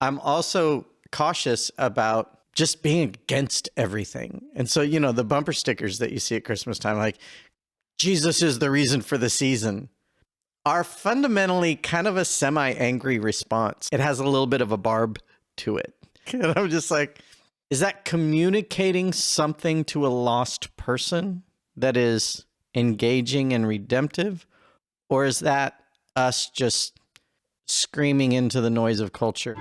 I'm also cautious about just being against everything. And so, the bumper stickers that you see at Christmas time, like, Jesus is the reason for the season, are fundamentally kind of a semi-angry response. It has a little bit of a barb to it. And I'm just like, is that communicating something to a lost person that is engaging and redemptive? Or is that us just screaming into the noise of culture?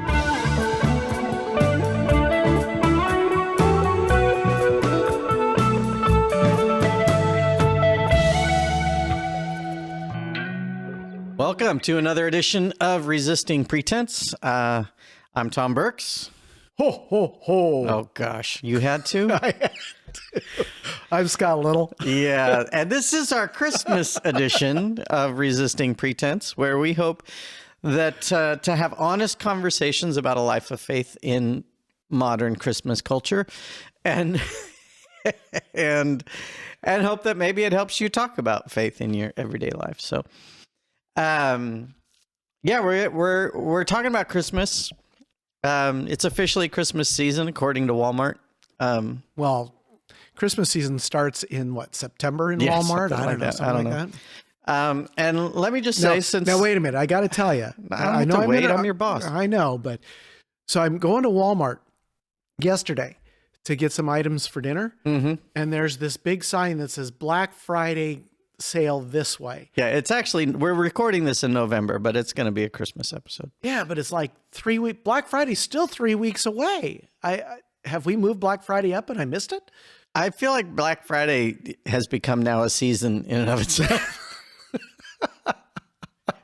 Welcome to another edition of Resisting Pretense. I'm Tom Burks. Ho, ho, ho. Oh, gosh. You had to? I had to. I'm Scott Little. Yeah. And this is our Christmas edition of Resisting Pretense, where we hope that to have honest conversations about a life of faith in modern Christmas culture and and hope that maybe it helps you talk about faith in your everyday life. So, yeah, we're talking about Christmas. It's officially Christmas season, according to Walmart. Well, Christmas season starts in September in Yeah, Walmart? something I don't know. like that. Something I like don't that. And let me just say, Now, wait a minute. I got to tell you. I know I'm your boss. I know, but so I'm going to Walmart yesterday to get some items for dinner. Mm-hmm. And there's this big sign that says Black Friday sale this way. Yeah, it's actually, we're recording this in November, but it's going to be a Christmas episode. Yeah, but it's like 3 weeks. Black Friday's still 3 weeks away. Have we moved Black Friday up and I missed it? I feel like Black Friday has become now a season in and of itself.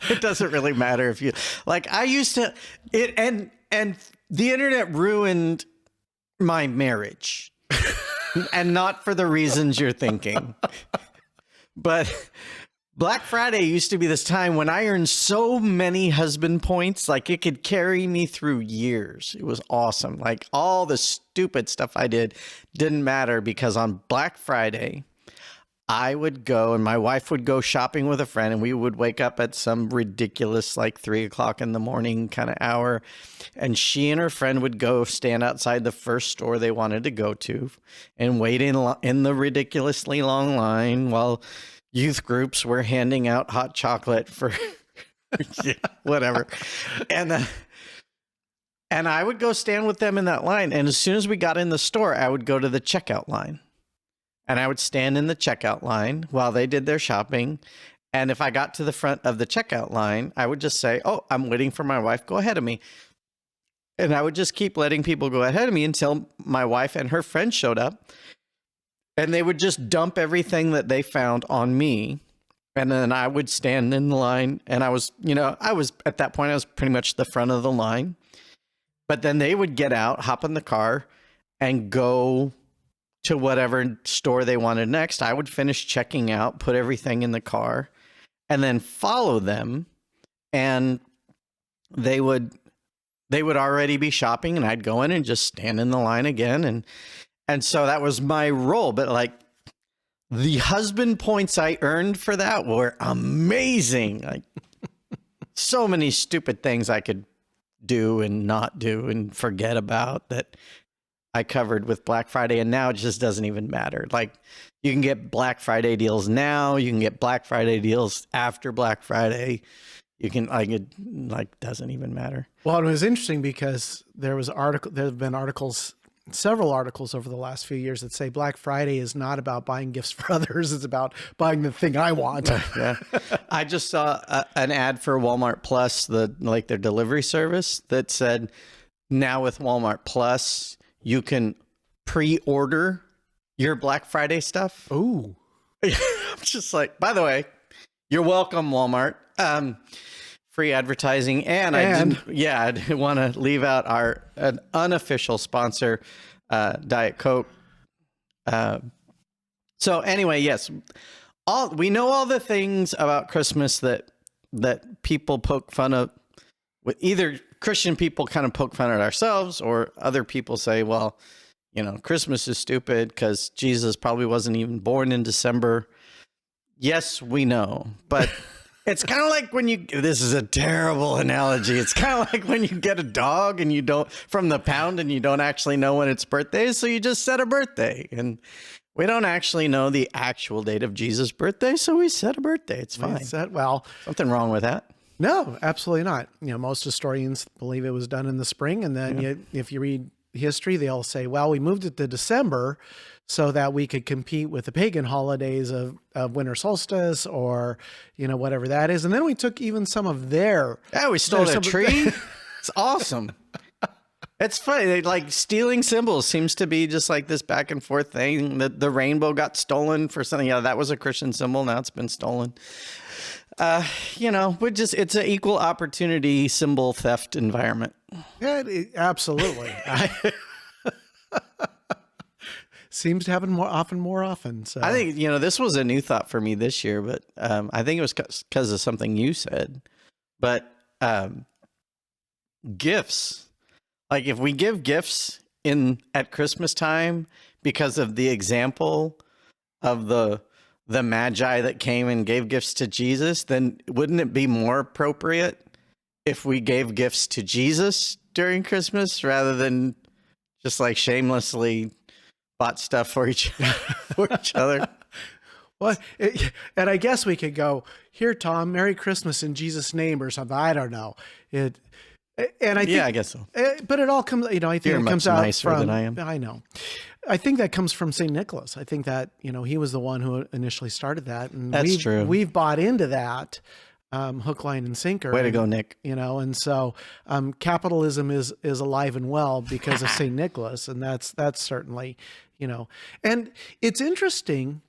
It doesn't really matter if you I used to and the internet ruined my marriage. And not for the reasons you're thinking. But Black Friday used to be this time when I earned so many husband points, it could carry me through years. It was awesome. All the stupid stuff I did didn't matter because on Black Friday, I would go and my wife would go shopping with a friend and we would wake up at some ridiculous 3 o'clock in the morning kind of hour. And she and her friend would go stand outside the first store they wanted to go to and wait in the ridiculously long line while youth groups were handing out hot chocolate for whatever. And I would go stand with them in that line. And as soon as we got in the store, I would go to the checkout line. And I would stand in the checkout line while they did their shopping. And if I got to the front of the checkout line, I would just say, "Oh, I'm waiting for my wife. Go ahead of me." And I would just keep letting people go ahead of me until my wife and her friend showed up. And they would just dump everything that they found on me. And then I would stand in the line. And I was at that point, I was pretty much the front of the line. But then they would get out, hop in the car, and go to whatever store they wanted next. I would finish checking out, put everything in the car, and then follow them. And they would already be shopping, and I'd go in and just stand in the line again. And so that was my role. But the husband points I earned for that were amazing. So many stupid things I could do and not do and forget about that I covered with Black Friday, and now it just doesn't even matter. You can get Black Friday deals now. You can get Black Friday deals after Black Friday. You can it doesn't even matter. Well, it was interesting because there have been several articles over the last few years that say Black Friday is not about buying gifts for others. It's about buying the thing I want. Yeah. I just saw an ad for Walmart Plus, their delivery service that said, now with Walmart Plus, you can pre-order your Black Friday stuff. Ooh. I'm just by the way, you're welcome, Walmart. Free advertising. And I didn't want to leave out an unofficial sponsor, Diet Coke. So anyway, yes, we know all the things about Christmas that people poke fun of. With either Christian people kind of poke fun at ourselves, or other people say, well, Christmas is stupid because Jesus probably wasn't even born in December. Yes, we know, but It's kind of like when this is a terrible analogy. It's kind of like when you get a dog and you don't, from the pound, and you don't actually know when its birthday is. So you just set a birthday, and we don't actually know the actual date of Jesus' birthday. So we set a birthday. It's fine. Something wrong with that? No, absolutely not. Most historians believe it was done in the spring. And then if you read history, they'll say, well, we moved it to December so that we could compete with the pagan holidays of winter solstice or, whatever that is. And then we took even some of their... Yeah, we stole a tree. It's awesome. It's funny. Like, stealing symbols seems to be just like this back and forth thing. The rainbow got stolen for something. Yeah, that was a Christian symbol. Now it's been stolen. It's an equal opportunity symbol theft environment. Yeah, absolutely. Seems to happen more often. So I think, this was a new thought for me this year, but I think it was because of something you said. But gifts, like if we give gifts at Christmas time because of the example of the Magi that came and gave gifts to Jesus, then wouldn't it be more appropriate if we gave gifts to Jesus during Christmas rather than just like shamelessly bought stuff for each other? Well, and I guess we could go, here, Tom, Merry Christmas in Jesus' name or something. I don't know. I guess so. But it all comes, I think You're it comes much out nicer from, than I am. I know. I think that comes from St. Nicholas. I think that, he was the one who initially started that. And That's true. We've bought into that hook, line, and sinker. Way to go, Nick. And so capitalism is alive and well because of St. Nicholas. And that's certainly, and it's interesting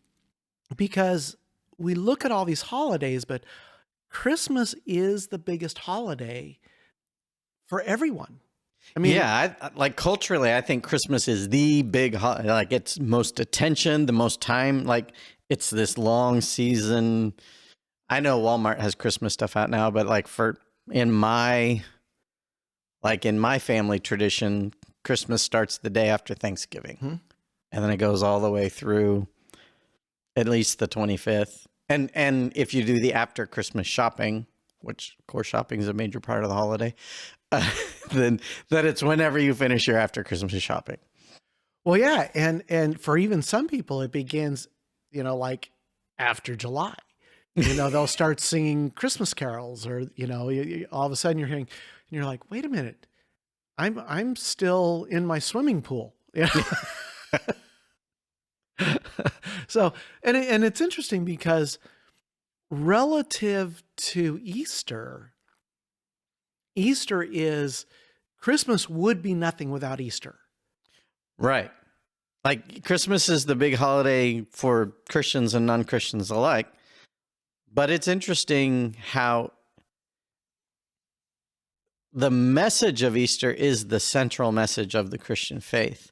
because we look at all these holidays, but Christmas is the biggest holiday for everyone. I mean, like culturally, I think Christmas is the big holiday. Like it's most attention, the most time. Like it's this long season. I know Walmart has Christmas stuff out now, but like in my family tradition, Christmas starts the day after Thanksgiving, and then it goes all the way through at least the 25th. And if you do the after Christmas shopping, which of course shopping is a major part of the holiday, then it's whenever you finish your after Christmas shopping. Well, yeah. And for even some people, it begins, like after July, they'll start singing Christmas carols or, all of a sudden you're hearing, and you're like, wait a minute, I'm still in my swimming pool. Yeah. So, and it's interesting because relative to Easter is Christmas would be nothing without Easter. Right. Like Christmas is the big holiday for Christians and non-Christians alike. But it's interesting how the message of Easter is the central message of the Christian faith.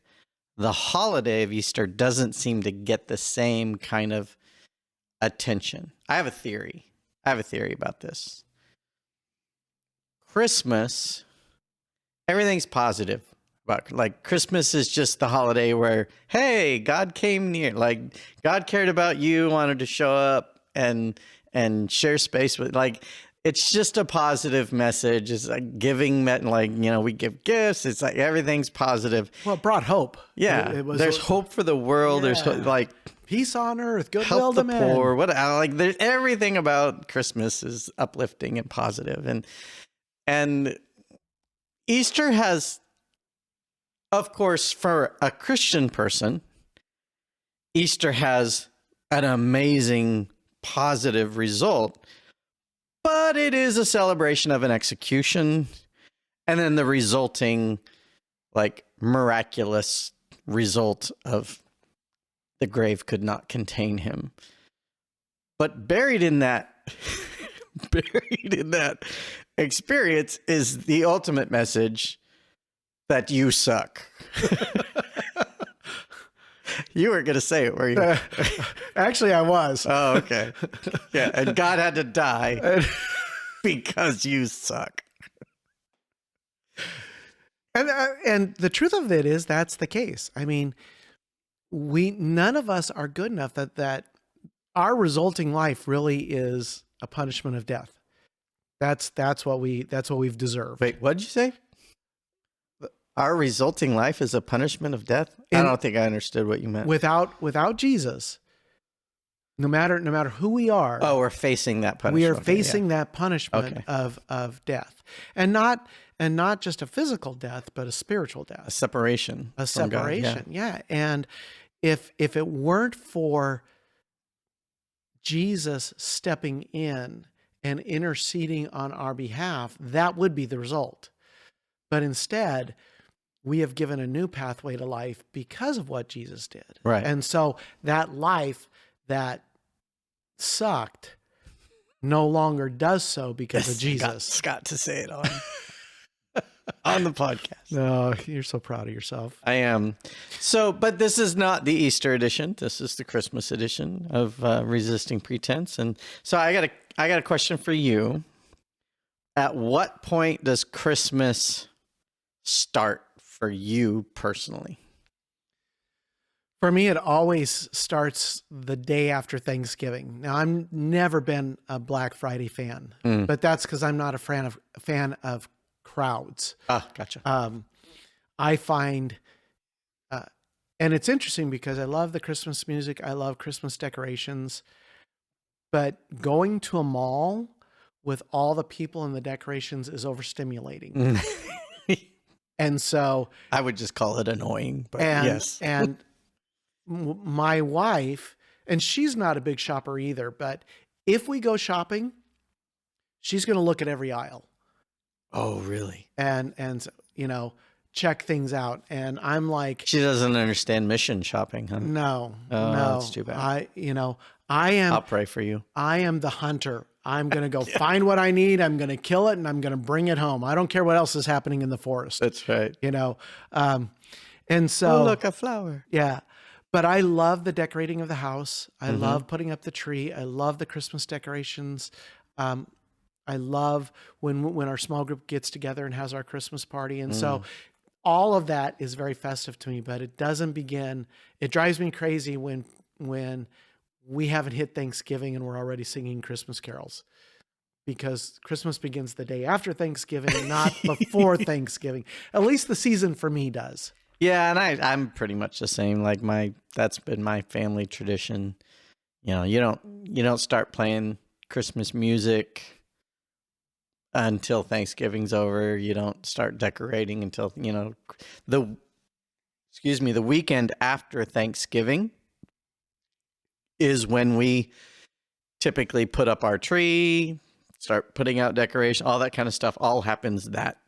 The holiday of Easter doesn't seem to get the same kind of attention. I have a theory about this. Christmas, everything's positive about, like, Christmas is just the holiday where, hey, God came near, like God cared about you, wanted to show up and share space with, like, it's just a positive message. It's like giving, like, we give gifts. It's like everything's positive. Well, it brought hope. Yeah, there's hope for the world. Yeah. There's like peace on earth, goodwill help to the men. poor. There's everything about Christmas is uplifting and positive. And Easter has, of course, for a Christian person, Easter has an amazing positive result. But it is a celebration of an execution, and then the resulting, like, miraculous result of the grave could not contain him. But buried in that experience is the ultimate message that you suck. You weren't going to say it, were you? Actually, I was. Oh, okay. Yeah, and God had to die because you suck. And the truth of it is that's the case. I mean, none of us are good enough that our resulting life really is a punishment of death. That's what we've deserved. Wait, what'd you say? Our resulting life is a punishment of death? I don't think I understood what you meant. Without Jesus, no matter who we are, we're facing that punishment. we are facing that punishment of death, and not just a physical death, but a spiritual death, a separation, from God, yeah. And if it weren't for Jesus stepping in and interceding on our behalf, that would be the result. But instead, we have given a new pathway to life because of what Jesus did. Right. And so that life that sucked no longer does so because of Jesus. Scott to say it on the podcast. No, you're so proud of yourself. I am. So, but this is not the Easter edition. This is the Christmas edition of Resisting Pretense. And so I got a question for you. At what point does Christmas start for you personally? For me, it always starts the day after Thanksgiving. Now, I've never been a Black Friday fan, but that's because I'm not a fan of crowds. Gotcha. I find, and it's interesting because I love the Christmas music. I love Christmas decorations, but going to a mall with all the people and the decorations is overstimulating. And so I would just call it annoying, but yes. And my wife, and she's not a big shopper either, but if we go shopping, she's going to look at every aisle. Oh, really? And check things out. And I'm like, she doesn't understand mission shopping, huh? No. That's too bad. I'll pray for you. I am the hunter. I'm going to go find what I need. I'm going to kill it and I'm going to bring it home. I don't care what else is happening in the forest. That's right. And so look, a flower. Yeah. But I love the decorating of the house. I love putting up the tree. I love the Christmas decorations. I love when our small group gets together and has our Christmas party. And so all of that is very festive to me, but it doesn't begin. It drives me crazy when we haven't hit Thanksgiving and we're already singing Christmas carols, because Christmas begins the day after Thanksgiving, not before Thanksgiving. At least the season for me does. Yeah, and I'm pretty much the same. Like that's been my family tradition. You don't start playing Christmas music until Thanksgiving's over. You don't start decorating until the weekend after Thanksgiving is when we typically put up our tree, start putting out decoration, all that kind of stuff. All happens that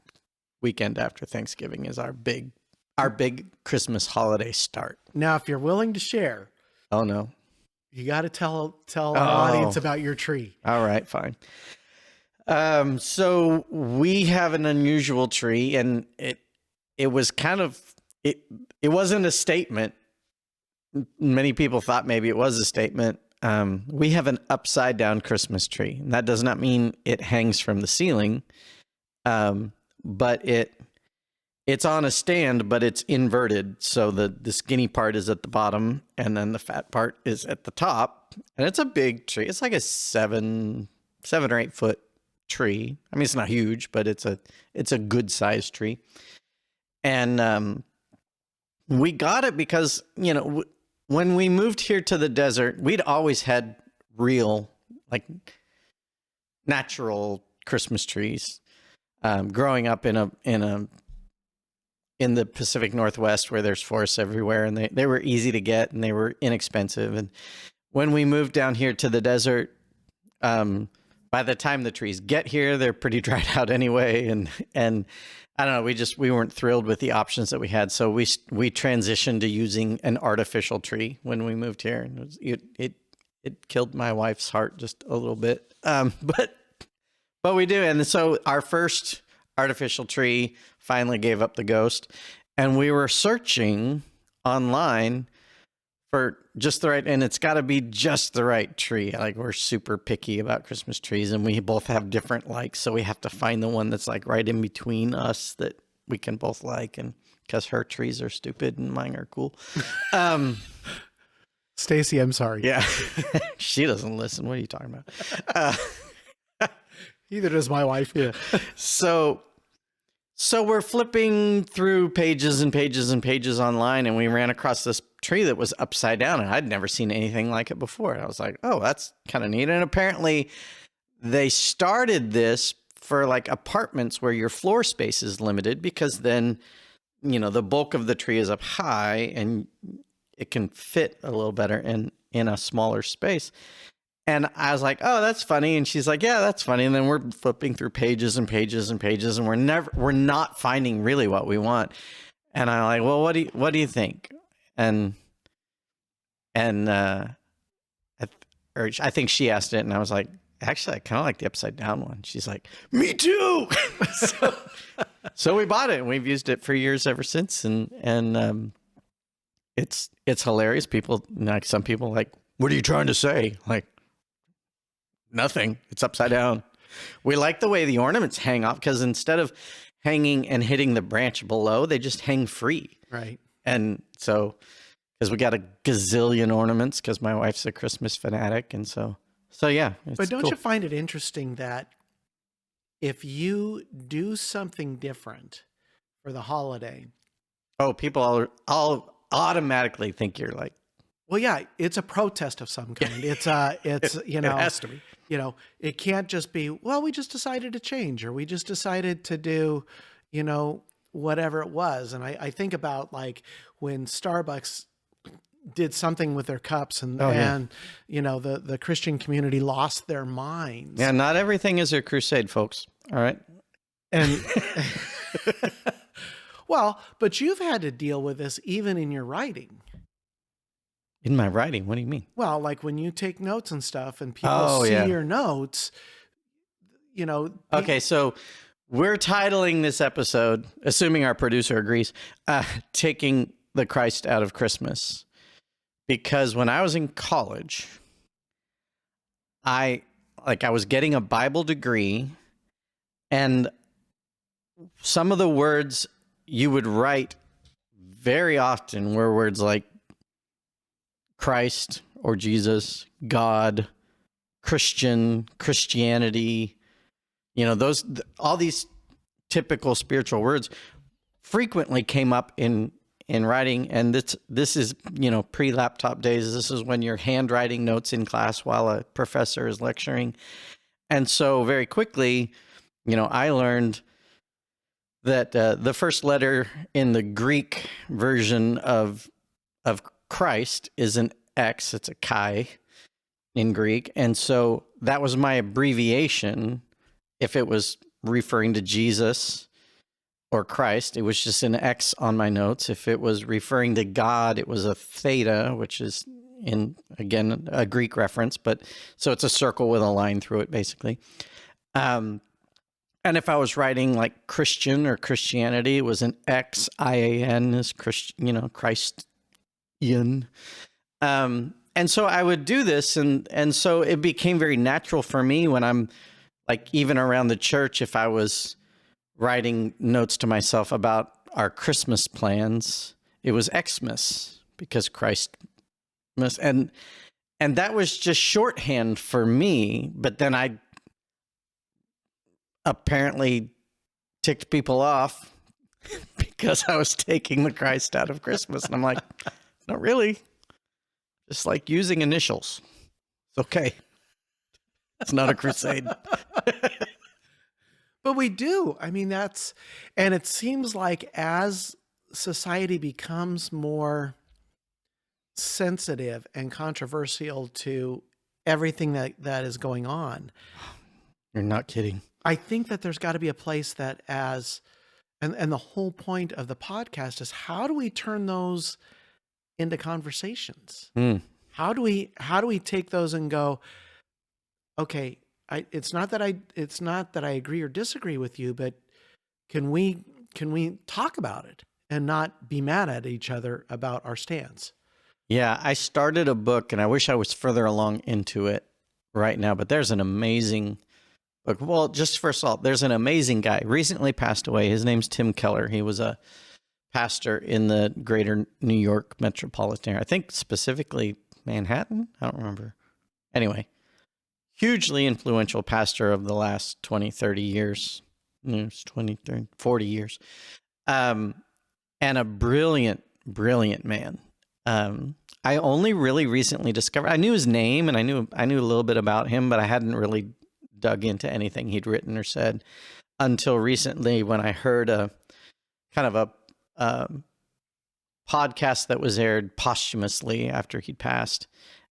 weekend after Thanksgiving is our big Christmas holiday start. Now, if you're willing to share, oh no, you got to tell our audience about your tree. All right, fine. So we have an unusual tree, and it was kind of it wasn't a statement. Many people thought maybe it was a statement. We have an upside down Christmas tree, and that does not mean it hangs from the ceiling, but it's on a stand, but it's inverted. So the skinny part is at the bottom, and then the fat part is at the top. And it's a big tree. It's like a 7 or 8 foot tree. I mean, it's not huge, but it's a good sized tree. And we got it because when we moved here to the desert, we'd always had real, like, natural Christmas trees. Growing up in the Pacific Northwest, where there's forests everywhere, and they were easy to get and they were inexpensive. And when we moved down here to the desert, by the time the trees get here, they're pretty dried out anyway. And I don't know, we weren't thrilled with the options that we had. So we transitioned to using an artificial tree when we moved here. And it killed my wife's heart just a little bit. But we do. And so our first artificial tree finally gave up the ghost, and we were searching online for just the right, and it's got to be just the right tree. Like, we're super picky about Christmas trees, and we both have different likes, so we have to find the one that's like right in between us that we can both like, and because her trees are stupid and mine are cool. Stacy, I'm sorry. Yeah. She doesn't listen. What are you talking about? Neither does my wife. Yeah. So we're flipping through pages and pages and pages online, and we ran across this tree that was upside down, and I'd never seen anything like it before. I was like, oh, that's kind of neat. And apparently they started this for like apartments where your floor space is limited, because then, the bulk of the tree is up high and it can fit a little better in a smaller space. And I was like, oh, that's funny. And she's like, yeah, that's funny. And then we're flipping through pages and pages and pages, and we're not finding really what we want. And I'm like, well, what do you think? I think she asked it, and I was like, actually, I kind of like the upside down one. She's like, me too. So we bought it, and we've used it for years ever since. And it's hilarious. People, like, some people like, what are you trying to say? Like, nothing. It's upside down. We like the way the ornaments hang off, because instead of hanging and hitting the branch below, they just hang free. Right. And so, because we got a gazillion ornaments, because my wife's a Christmas fanatic. And so yeah. But don't cool. you find it interesting that if you do something different for the holiday? Oh, people all automatically think you're like, well, yeah, it's a protest of some kind. It's it has to be. It can't just be, well, we just decided to change, or we just decided to do, whatever it was. And I think about like when Starbucks did something with their cups, and the Christian community lost their minds. Yeah, not everything is a crusade, folks. All right. And well, but you've had to deal with this even in your writing. In my writing? What do you mean? Well, like when you take notes and stuff and people see your notes, Okay, so we're titling this episode, assuming our producer agrees, Taking the Christ Out of Christmas. Because when I was in college, I was getting a Bible degree, and some of the words you would write very often were words like Christ or Jesus, God, Christian, Christianity, all these typical spiritual words frequently came up in writing. And this is, pre-laptop days. This is when you're handwriting notes in class while a professor is lecturing. And so very quickly, I learned that the first letter in the Greek version of Christ is an X. It's a chi in Greek. And so that was my abbreviation. If it was referring to Jesus or Christ, it was just an X on my notes. If it was referring to God, it was a theta, which is, again, a Greek reference. But so it's a circle with a line through it, basically. And if I was writing like Christian or Christianity, it was an X, I-A-N, is Christian, Christian. And so I would do this, and so it became very natural for me when I'm like, even around the church, if I was writing notes to myself about our Christmas plans, it was Xmas, because Christ must, and that was just shorthand for me. But then I apparently ticked people off because I was taking the Christ out of Christmas. And I'm like, not really. Just like using initials. It's okay. It's not a crusade. But we do. I mean, and it seems like as society becomes more sensitive and controversial to everything that is going on. You're not kidding. I think that there's got to be a place that and the whole point of the podcast is, how do we turn those into conversations? How do we take those and go, okay, it's not that I agree or disagree with you, but can we talk about it and not be mad at each other about our stance? Yeah, I started a book, and I wish I was further along into it right now, but there's an amazing book. Well, just first of all, there's an amazing guy, recently passed away. His name's Tim Keller. He was a pastor in the greater New York metropolitan area. I think specifically Manhattan? I don't remember. Anyway, hugely influential pastor of the last 20, 30 years. It's 20, 30, 40 years. And a brilliant, brilliant man. I only really recently discovered, I knew his name and I knew a little bit about him, but I hadn't really dug into anything he'd written or said until recently when I heard a kind of a podcast that was aired posthumously after he'd passed.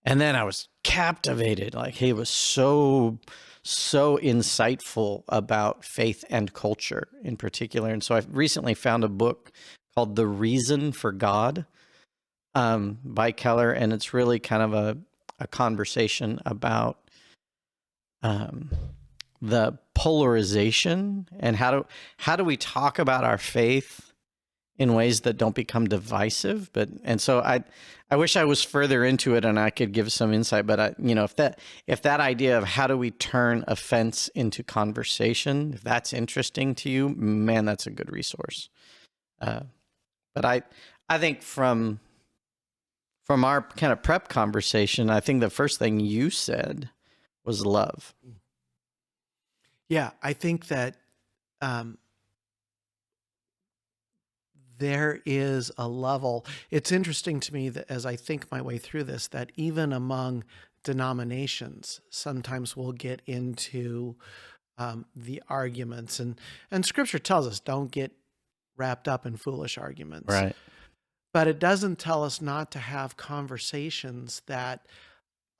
And then I was captivated. Like, he was so insightful about faith and culture in particular. And so I recently found a book called The Reason for God by Keller. And it's really kind of a conversation about the polarization and how do we talk about our faith in ways that don't become divisive. And so I wish I was further into it and I could give some insight, but if that idea of how do we turn offense into conversation, if that's interesting to you, man, that's a good resource. But I think from our kind of prep conversation, I think the first thing you said was love. Yeah, I think that there is a level. It's interesting to me that as I think my way through this, that even among denominations, sometimes we'll get into the arguments, and Scripture tells us don't get wrapped up in foolish arguments. Right. But it doesn't tell us not to have conversations that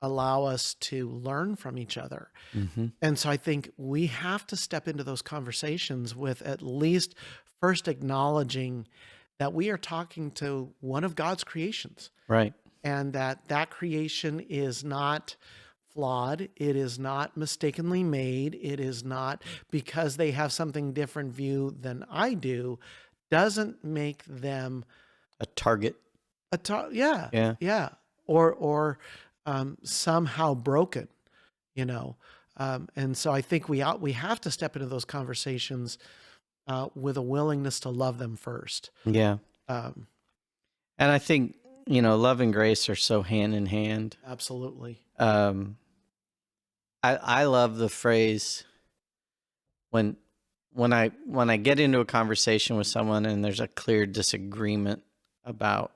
allow us to learn from each other. Mm-hmm. And so I think we have to step into those conversations with at least first acknowledging that we are talking to one of God's creations. Right. And that creation is not flawed. It is not mistakenly made. It is not because they have something different view than I do, doesn't make them a target. Yeah. Or somehow broken, and so I think we have to step into those conversations with a willingness to love them first. Yeah. And I think, love and grace are so hand in hand. Absolutely. I love the phrase when I get into a conversation with someone and there's a clear disagreement about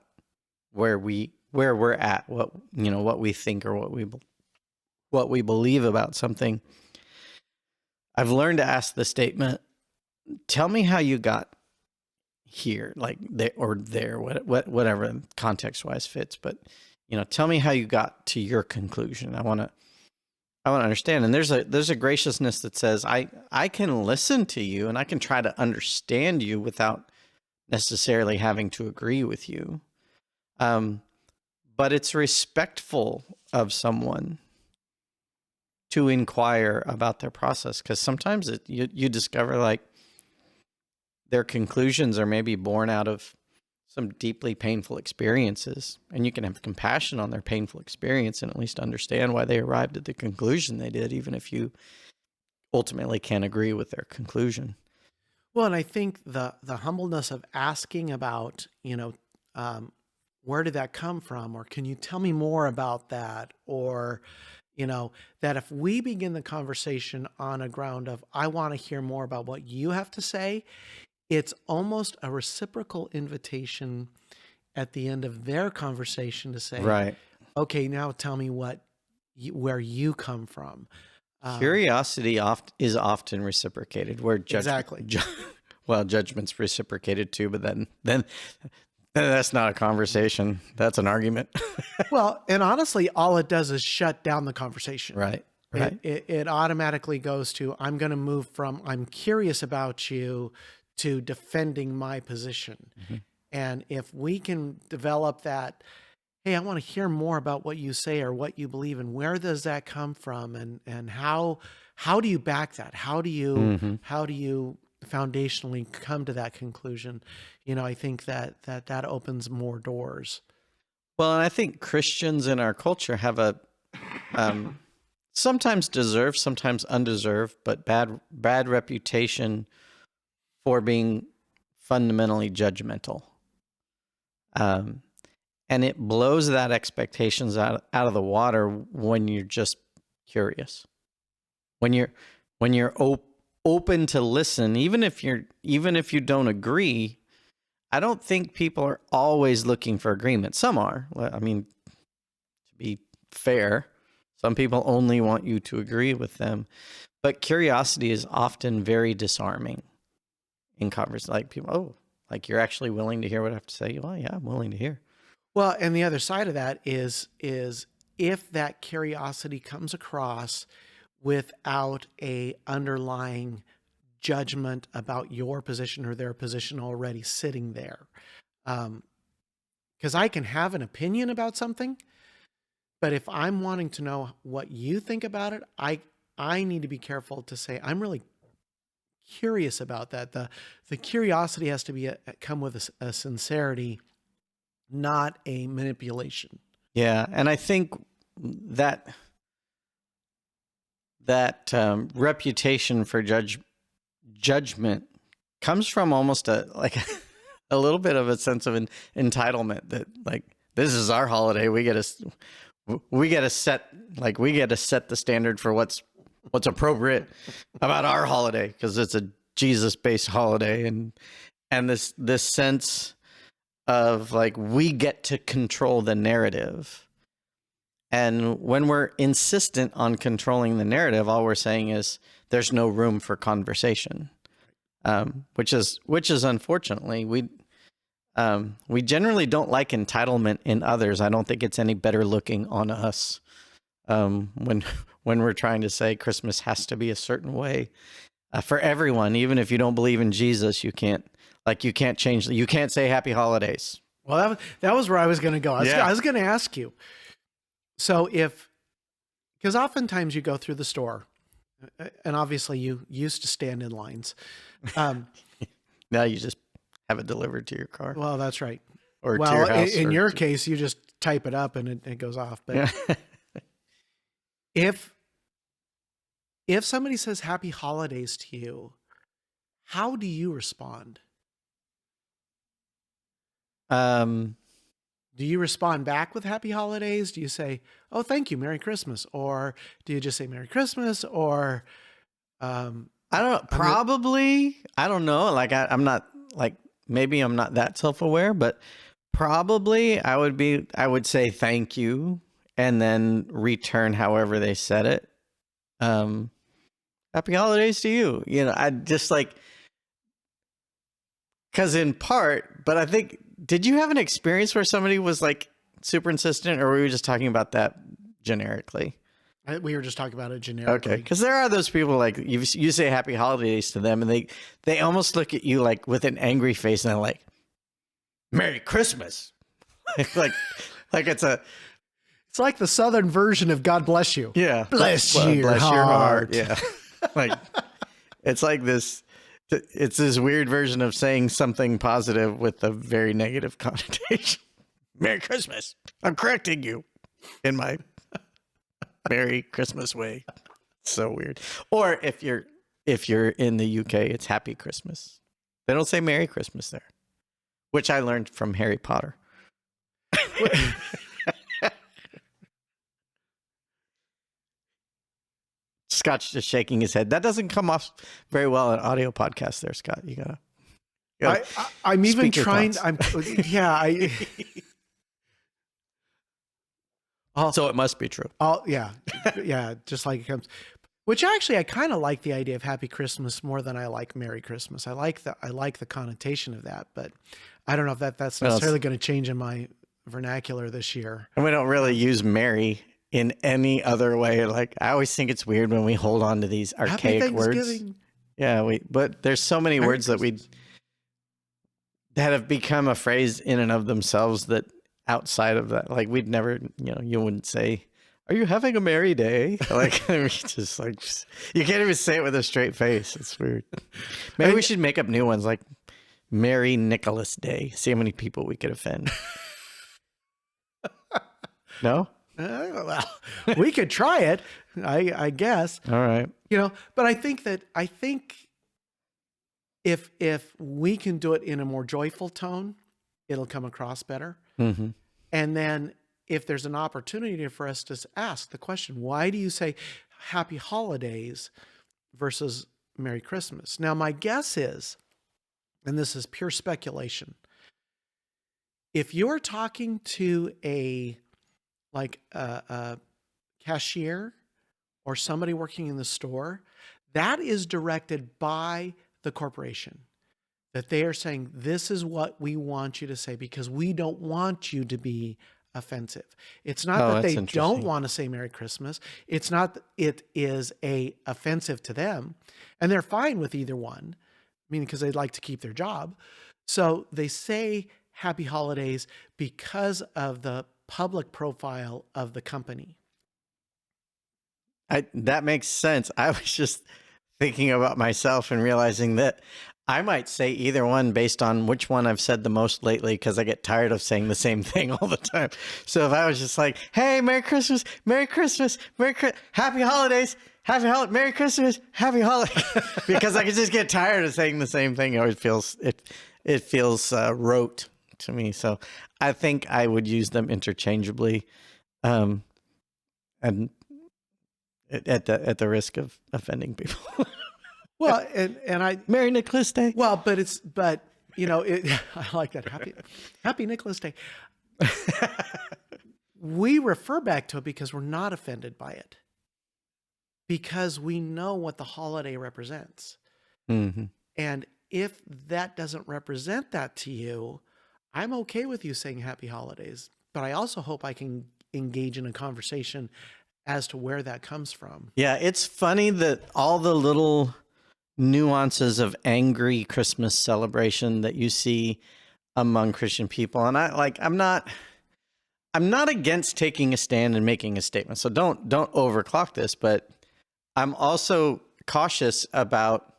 where we're at, what we think or what we believe about something. I've learned to ask the statement, tell me how you got here, like there or there, whatever context wise fits, but tell me how you got to your conclusion. I want to understand. And there's a graciousness that says I can listen to you and I can try to understand you without necessarily having to agree with you. But it's respectful of someone to inquire about their process, because sometimes you discover like their conclusions are maybe born out of some deeply painful experiences, and you can have compassion on their painful experience and at least understand why they arrived at the conclusion they did, even if you ultimately can't agree with their conclusion. Well, and I think the humbleness of asking about, where did that come from? Or can you tell me more about that? Or, that if we begin the conversation on a ground of, I want to hear more about what you have to say, it's almost a reciprocal invitation at the end of their conversation to say, right, okay, now tell me where you come from. Curiosity is often reciprocated, where Exactly. Judgment's reciprocated too, but then that's not a conversation. That's an argument. Well, and honestly, all it does is shut down the conversation. Right. It automatically goes to, I'm going to move from, I'm curious about you, to defending my position. Mm-hmm. And if we can develop that, hey, I want to hear more about what you say or what you believe, and where does that come from, and how do you back that? How do you foundationally come to that conclusion? I think that opens more doors. Well, and I think Christians in our culture have a sometimes deserved, sometimes undeserved, but bad reputation for being fundamentally judgmental. And it blows that expectations out of the water when you're just curious. When you're open to listen, even if you don't agree. I don't think people are always looking for agreement. Some are. I mean, to be fair, some people only want you to agree with them. But curiosity is often very disarming in conversation. Like people, oh, like you're actually willing to hear what I have to say. Well, yeah, I'm willing to hear. Well, and the other side of that is if that curiosity comes across without a underlying judgment about your position or their position already sitting there. Because I can have an opinion about something, but if I'm wanting to know what you think about it, I need to be careful to say I'm really curious about that. The curiosity has to be come with a sincerity, not a manipulation. Yeah, and I think that reputation for judgment comes from almost a little bit of a sense of entitlement that like this is our holiday. We get to set the standard for what's appropriate about our holiday because it's a Jesus-based holiday, and this sense of like we get to control the narrative. And when we're insistent on controlling the narrative, all we're saying is there's no room for conversation, which is unfortunately we generally don't like entitlement in others. I don't think it's any better looking on us when we're trying to say Christmas has to be a certain way for everyone, even if you don't believe in Jesus. You can't change. You can't say Happy Holidays. Well, that was where I was going to go. I was going to ask you. So because oftentimes you go through the store, and obviously you used to stand in lines. Now you just have it delivered to your car. Well, that's right. Or to your house. In your case, you just type it up and it goes off. But if somebody says Happy Holidays to you, how do you respond? Do you respond back with Happy Holidays? Do you say, "Oh, thank you, Merry Christmas," or do you just say Merry Christmas? Or I don't know. Probably, I don't know. Like I'm not like maybe I'm not that self-aware, but probably I would say thank you and then return however they said it. Happy Holidays to you. You know, I just like because in part, but I think. Did you have an experience where somebody was like super insistent, or were we just talking about that generically? We were just talking about it generically. Okay, because there are those people like you say Happy Holidays to them, and they almost look at you like with an angry face, and they're like, "Merry Christmas," like it's like the Southern version of "God bless you." Yeah, bless your heart. Yeah, like it's like this. It's this weird version of saying something positive with a very negative connotation. Merry Christmas. I'm correcting you in my Merry Christmas way. So weird. Or if you're in the UK, it's Happy Christmas. They don't say Merry Christmas there, which I learned from Harry Potter. Scott's just shaking his head. That doesn't come off very well in audio podcast there, Scott. You gotta I'm even trying. So it must be true. Yeah, just like it comes. Which actually, I kind of like the idea of Happy Christmas more than I like Merry Christmas. I like the connotation of that, but I don't know if that's necessarily going to change in my vernacular this year. And we don't really use Merry in any other way. Like I always think it's weird when we hold on to these archaic words. Yeah, but there's so many words that have become a phrase in and of themselves that outside of that, like we'd never, you wouldn't say, "Are you having a merry day?" Like just like you can't even say it with a straight face. It's weird. Maybe we should make up new ones like Merry Nicholas Day. See how many people we could offend. No? Well, we could try it, I guess. All right. But I think if we can do it in a more joyful tone, it'll come across better. Mm-hmm. And then if there's an opportunity for us to ask the question, why do you say happy holidays versus Merry Christmas? Now, my guess is, and this is pure speculation, if you're talking to a cashier or somebody working in the store, that is directed by the corporation. That they are saying, this is what we want you to say because we don't want you to be offensive. It's not that they don't want to say Merry Christmas. It's not that it is offensive to them. And they're fine with either one, meaning because they'd like to keep their job. So they say Happy Holidays because of the public profile of the company. That makes sense. I was just thinking about myself and realizing that I might say either one based on which one I've said the most lately because I get tired of saying the same thing all the time. So if I was just like, hey, Merry Christmas, Happy Holidays, Merry Christmas, Happy Holidays, because I could just get tired of saying the same thing. It always feels, it feels rote to me. So I think I would use them interchangeably, and at the risk of offending people. Well, and I Merry Nicholas Day. Well, but I like that. Happy Nicholas Day. We refer back to it because we're not offended by it. Because we know what the holiday represents. Mm-hmm. And if that doesn't represent that to you, I'm okay with you saying happy holidays. But I also hope I can engage in a conversation as to where that comes from. Yeah, it's funny that all the little nuances of angry Christmas celebration that you see among Christian people. And I'm not against taking a stand and making a statement. So don't overclock this, but I'm also cautious about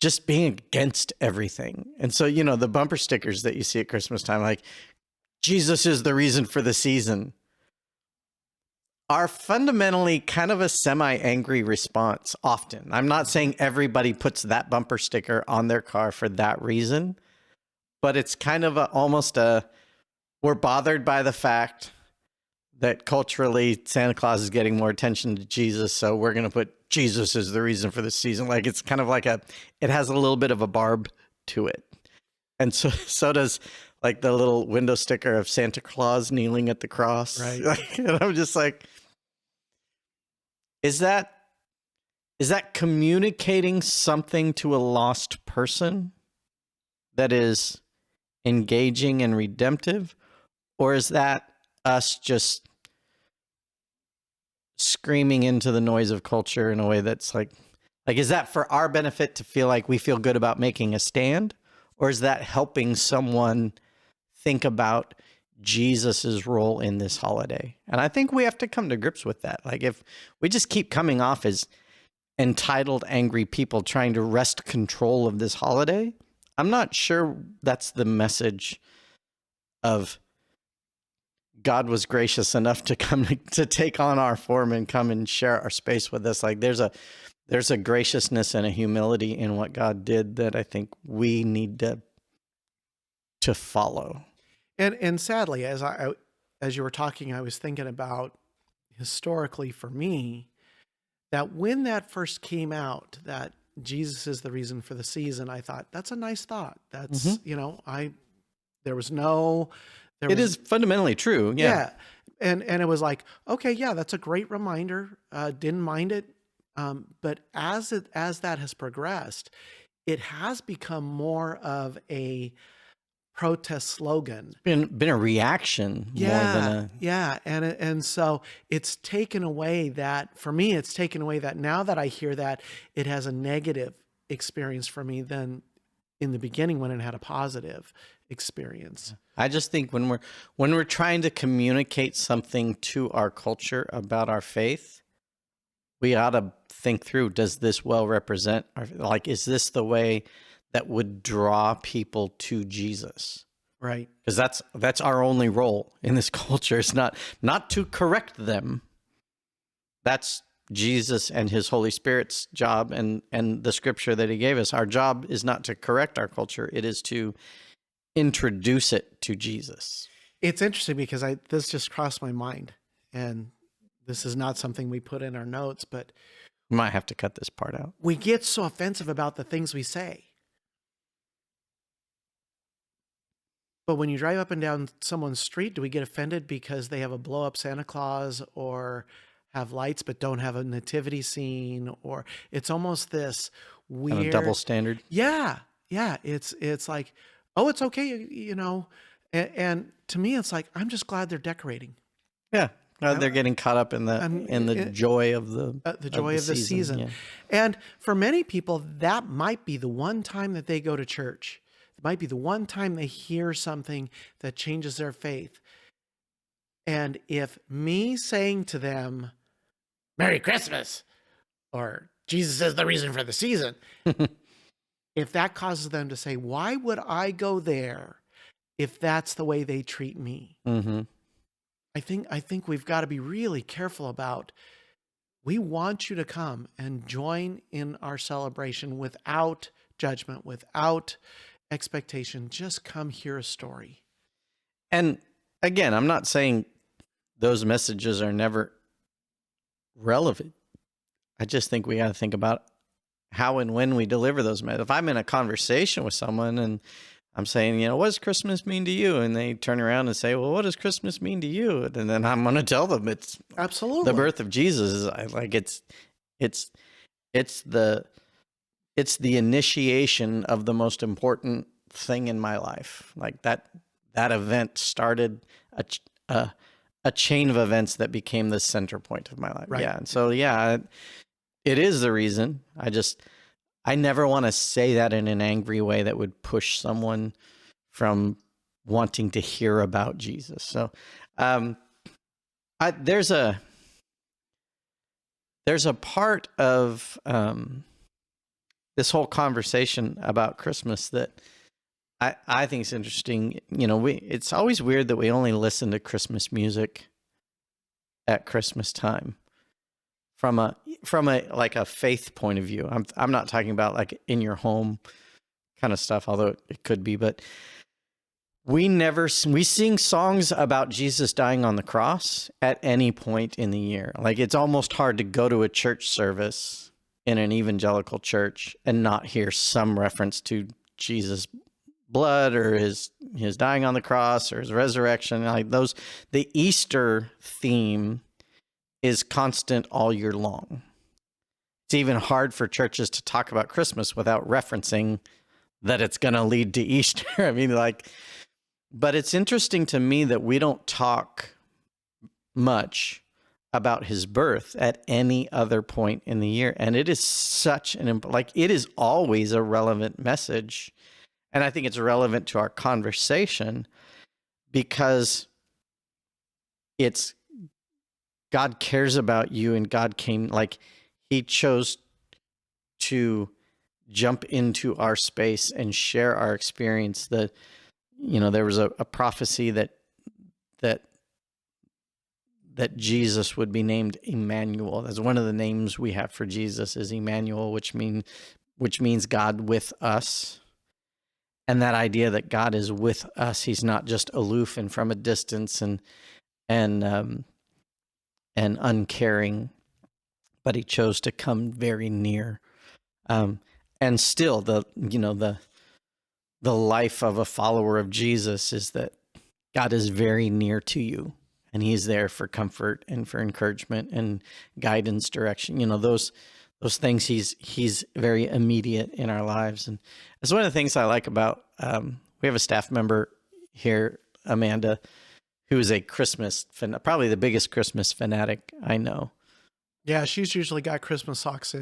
just being against everything. And so, the bumper stickers that you see at Christmas time, like Jesus is the reason for the season, are fundamentally kind of a semi-angry response often. I'm not saying everybody puts that bumper sticker on their car for that reason, but it's kind of we're bothered by the fact that culturally Santa Claus is getting more attention to Jesus, so we're going to put Jesus as the reason for the season. Like it's kind of like it has a little bit of a barb to it. And so does like the little window sticker of Santa Claus kneeling at the cross. Right. And I'm just like, is that communicating something to a lost person that is engaging and redemptive? Or is that us just screaming into the noise of culture in a way that's like, is that for our benefit to feel like we feel good about making a stand? Or is that helping someone think about Jesus's role in this holiday? And I think we have to come to grips with that. Like if we just keep coming off as entitled, angry people trying to wrest control of this holiday, I'm not sure that's the message of God was gracious enough to come to take on our form and come and share our space with us. Like there's a graciousness and a humility in what God did that I think we need to follow. And sadly, as you were talking, I was thinking about historically for me that when that first came out, that Jesus is the reason for the season, I thought that's a nice thought. That's it is fundamentally true. Yeah. And it was like, okay, yeah, that's a great reminder. Didn't mind it. But as that has progressed, it has become more of a protest slogan. Been a reaction more than and so it's taken away that, for me, it's taken away that now that I hear that, it has a negative experience for me than in the beginning when it had a positive experience. I just think when we're trying to communicate something to our culture about our faith, we ought to think through, does this well represent is this the way that would draw people to Jesus? Right. Because that's our only role in this culture. It's not to correct them. That's Jesus and his Holy Spirit's job and the scripture that he gave us. Our job is not to correct our culture. It is to introduce it to Jesus. It's interesting because this just crossed my mind, and this is not something we put in our notes, but Might have to cut this part out. we get so offensive about the things we say. But when you drive up and down someone's street, do we get offended because they have a blow up Santa Claus or have lights but don't have a nativity scene? Or it's almost this weird Kind of double standard. Yeah. Yeah. It's like, oh, it's okay. You know, and to me, it's like, I'm just glad they're decorating. Yeah. They're getting caught up in the joy of the joy of the season. Yeah. And for many people, that might be the one time that they go to church. It might be the one time they hear something that changes their faith. And if me saying to them, Merry Christmas, or Jesus is the reason for the season, if that causes them to say, why would I go there if that's the way they treat me? Mm-hmm. I think we've got to be really careful about, we want you to come and join in our celebration without judgment, without expectation. Just come hear a story. And again, I'm not saying those messages are never relevant. I just think we got to think about how and when we deliver those messages. If I'm in a conversation with someone and I'm saying, what does Christmas mean to you? And they turn around and say, well, what does Christmas mean to you? And then I'm going to tell them it's absolutely the birth of Jesus. It's the initiation of the most important thing in my life. Like that event started a chain of events that became the center point of my life. Right. Yeah. And so, it is the reason. I never want to say that in an angry way that would push someone from wanting to hear about Jesus. So, there's a part of this whole conversation about Christmas that I think is interesting. It's always weird that we only listen to Christmas music at Christmas time. From a like a faith point of view, I'm not talking about like in your home kind of stuff, although it could be. But we sing songs about Jesus dying on the cross at any point in the year. Like it's almost hard to go to a church service in an evangelical church and not hear some reference to Jesus' blood or his dying on the cross or his resurrection. Like the Easter theme is constant all year long. It's even hard for churches to talk about Christmas without referencing that it's going to lead to Easter. I mean, but it's interesting to me that we don't talk much about his birth at any other point in the year. And it is such it is always a relevant message. And I think it's relevant to our conversation because God cares about you, and God came, he chose to jump into our space and share our experience. That, there was a prophecy that Jesus would be named Emmanuel. That's one of the names we have for Jesus is Emmanuel, which means God with us. And that idea that God is with us, he's not just aloof and from a distance and uncaring, but he chose to come very near. And still the life of a follower of Jesus is that God is very near to you, and he's there for comfort and for encouragement and guidance, direction. Those things, he's very immediate in our lives. And it's one of the things I like about, we have a staff member here, Amanda, who is a probably the biggest Christmas fanatic I know. Yeah, she's usually got Christmas socks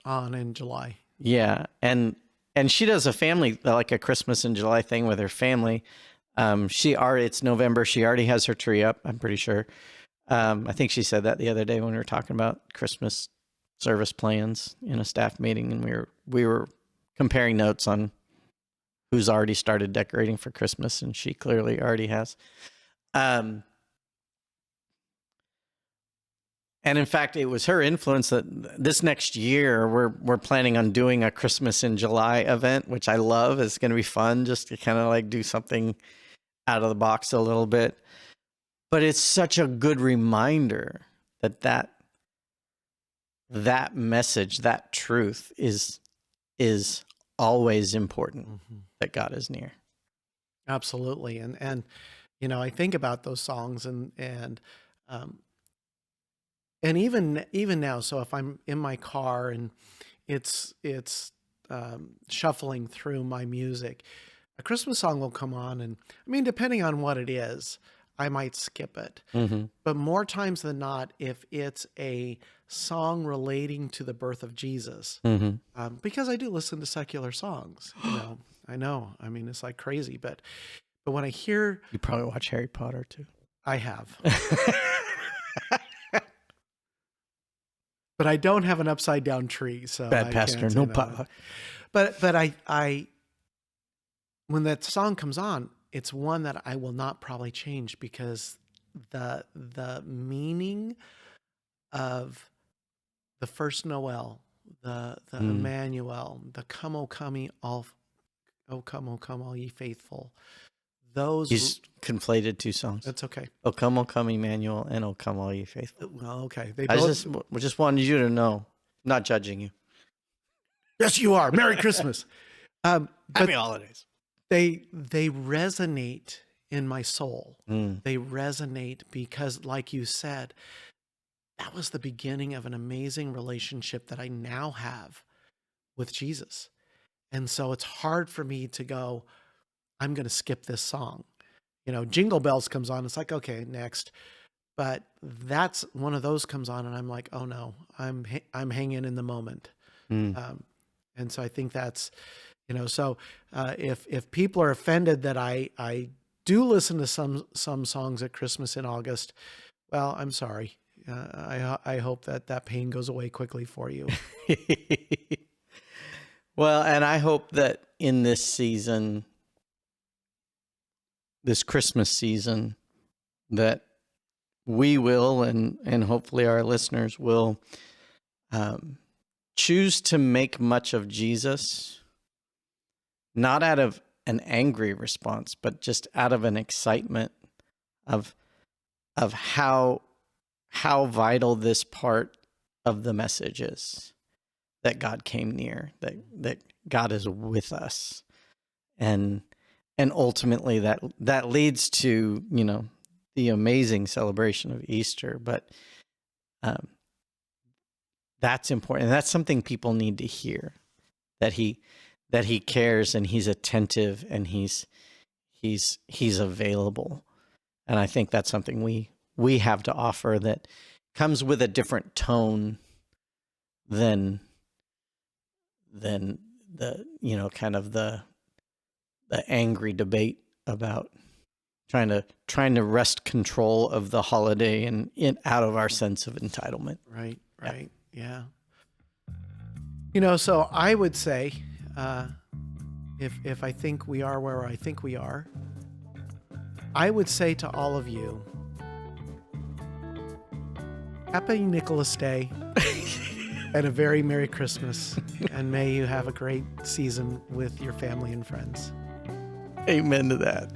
on in July. Yeah, and she does a family, like a Christmas in July thing with her family. It's November. She already has her tree up, I'm pretty sure. I think she said that the other day when we were talking about Christmas service plans in a staff meeting, and we were comparing notes on who's already started decorating for Christmas, and she clearly already has. And in fact, it was her influence that this next year we're planning on doing a Christmas in July event, which I love. It's going to be fun just to kind of do something out of the box a little bit. But it's such a good reminder that message, that truth is always important, that God is near. Absolutely. And I think about those songs and even now, so if I'm in my car and it's shuffling through my music, a Christmas song will come on, and I mean, depending on what it is, I might skip it. But more times than not, if it's a song relating to the birth of Jesus, because I do listen to secular songs, I know, I mean, it's like crazy, but when I hear, You probably watch Harry Potter too. I have. But I don't have an upside down tree, so Bad I pastor, can't say no no. potluck. But I when that song comes on, it's one that I will not probably change, because the meaning of the first Noel, the Emmanuel, the come, O come, O come, all ye faithful. Those He's conflated two songs. That's okay. O come, Emmanuel, and O come, all ye faithful. Well, okay. They I both. just wanted you to know. Not judging you. Yes, you are. Merry Christmas. But Happy holidays. they resonate in my soul. Mm. They resonate because, like you said, that was the beginning of an amazing relationship that I now have with Jesus. And so it's hard for me to go, I'm going to skip this song. Jingle Bells comes on. It's like, okay, next. But that's one of those comes on, and I'm like, oh no, I'm hanging in the moment. Mm. And so I think that's, so if people are offended that I do listen to some songs at Christmas in August, well, I'm sorry. I hope that pain goes away quickly for you. Well, and I hope that in this season, this Christmas season, that we will, and hopefully our listeners will, choose to make much of Jesus, not out of an angry response, but just out of an excitement of how vital this part of the message is, that God came near, that God is with us, and ultimately that leads to the amazing celebration of Easter. But that's important, and that's something people need to hear, that he cares, and he's attentive, and he's available. And I think that's something we have to offer that comes with a different tone than the kind of the angry debate about trying to wrest control of the holiday and out of our sense of entitlement. Right. Yeah. So I would say, if I think we are where I think we are, I would say to all of you, Happy Nicholas Day and a very Merry Christmas, and may you have a great season with your family and friends. Amen to that.